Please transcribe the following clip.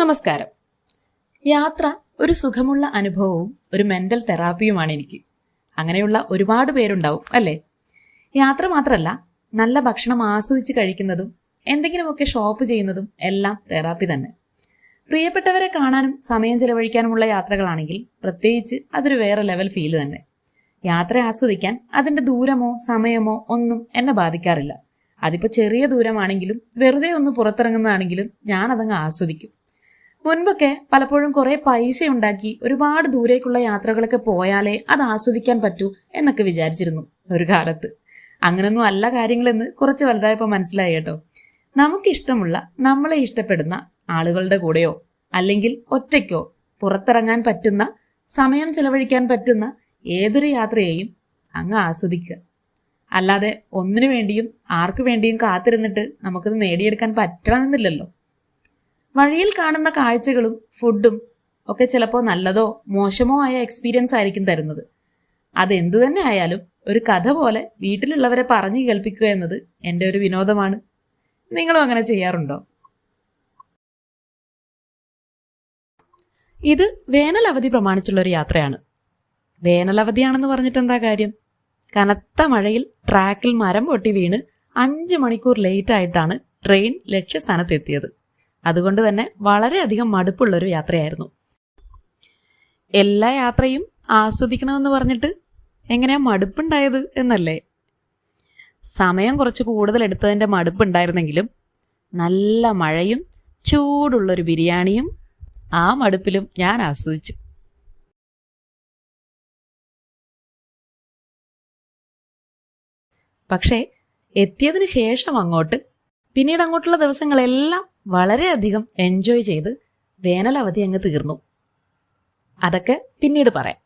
നമസ്കാരം. യാത്ര ഒരു സുഖമുള്ള അനുഭവവും ഒരു മെന്റൽ തെറാപ്പിയുമാണ് എനിക്ക്. അങ്ങനെയുള്ള ഒരുപാട് പേരുണ്ടാവും അല്ലേ? യാത്ര മാത്രമല്ല, നല്ല ഭക്ഷണം ആസ്വദിച്ച് കഴിക്കുന്നതും എന്തെങ്കിലുമൊക്കെ ഷോപ്പ് ചെയ്യുന്നതും എല്ലാം തെറാപ്പി തന്നെ. പ്രിയപ്പെട്ടവരെ കാണാനും സമയം ചെലവഴിക്കാനുമുള്ള യാത്രകളാണെങ്കിൽ പ്രത്യേകിച്ച് അതൊരു വേറെ ലെവൽ ഫീല് തന്നെ. യാത്ര ആസ്വദിക്കാൻ അതിൻ്റെ ദൂരമോ സമയമോ ഒന്നും എന്നെ ബാധിക്കാറില്ല. അതിപ്പോൾ ചെറിയ ദൂരമാണെങ്കിലും വെറുതെ ഒന്ന് പുറത്തിറങ്ങുന്നതാണെങ്കിലും ഞാനതങ്ങ് ആസ്വദിക്കും. മുൻപൊക്കെ പലപ്പോഴും കുറേ പൈസ ഉണ്ടാക്കി ഒരുപാട് ദൂരേക്കുള്ള യാത്രകളൊക്കെ പോയാലേ അത് ആസ്വദിക്കാൻ പറ്റൂ എന്നൊക്കെ വിചാരിച്ചിരുന്നു ഒരു കാലത്ത്. അങ്ങനൊന്നും അല്ല കാര്യങ്ങളെന്ന് കുറച്ച് വലുതായപ്പോൾ മനസ്സിലായി കേട്ടോ. നമുക്കിഷ്ടമുള്ള, നമ്മളെ ഇഷ്ടപ്പെടുന്ന ആളുകളുടെ കൂടെയോ അല്ലെങ്കിൽ ഒറ്റയ്ക്കോ പുറത്തിറങ്ങാൻ പറ്റുന്ന, സമയം ചെലവഴിക്കാൻ പറ്റുന്ന ഏതൊരു യാത്രയെയും അങ്ങ് ആസ്വദിക്കുക. അല്ലാതെ ഒന്നിനു വേണ്ടിയും ആർക്കു വേണ്ടിയും കാത്തിരുന്നിട്ട് നമുക്കത് നേടിയെടുക്കാൻ പറ്റണമെന്നില്ലല്ലോ. വഴിയിൽ കാണുന്ന കാഴ്ചകളും ഫുഡും ഒക്കെ ചിലപ്പോൾ നല്ലതോ മോശമോ ആയ എക്സ്പീരിയൻസ് ആയിരിക്കും തരുന്നത്. അതെന്തു തന്നെ ആയാലും ഒരു കഥ പോലെ വീട്ടിലുള്ളവരെ പറഞ്ഞു കേൾപ്പിക്കുക എന്നത് എൻ്റെ ഒരു വിനോദമാണ്. നിങ്ങളും അങ്ങനെ ചെയ്യാറുണ്ടോ? ഇത് വേനലവധി പ്രമാണിച്ചുള്ളൊരു യാത്രയാണ്. വേനലവധിയാണെന്ന് പറഞ്ഞിട്ട് എന്താ കാര്യം? കനത്ത മഴയിൽ ട്രാക്കിൽ മരം പൊട്ടി വീണ് 5 മണിക്കൂർ ലേറ്റായിട്ടാണ് ട്രെയിൻ ലക്ഷ്യസ്ഥാനത്തെത്തിയത്. അതുകൊണ്ട് തന്നെ വളരെയധികം മടുപ്പുള്ളൊരു യാത്രയായിരുന്നു. എല്ലാ യാത്രയും ആസ്വദിക്കണമെന്ന് പറഞ്ഞിട്ട് എങ്ങനെയാ മടുപ്പുണ്ടായത് എന്നല്ലേ? സമയം കുറച്ച് കൂടുതൽ എടുത്തതിൻ്റെ മടുപ്പുണ്ടായിരുന്നെങ്കിലും നല്ല മഴയും ചൂടുള്ളൊരു ബിരിയാണിയും ആ മടുപ്പിലും ഞാൻ ആസ്വദിച്ചു. പക്ഷേ എത്തിയതിന് ശേഷം പിന്നീട് അങ്ങോട്ടുള്ള ദിവസങ്ങളെല്ലാം വളരെയധികം എൻജോയ് ചെയ്ത് വേനലവധി അങ്ങ് തീർന്നു. അതൊക്കെ പിന്നീട് പറയാം.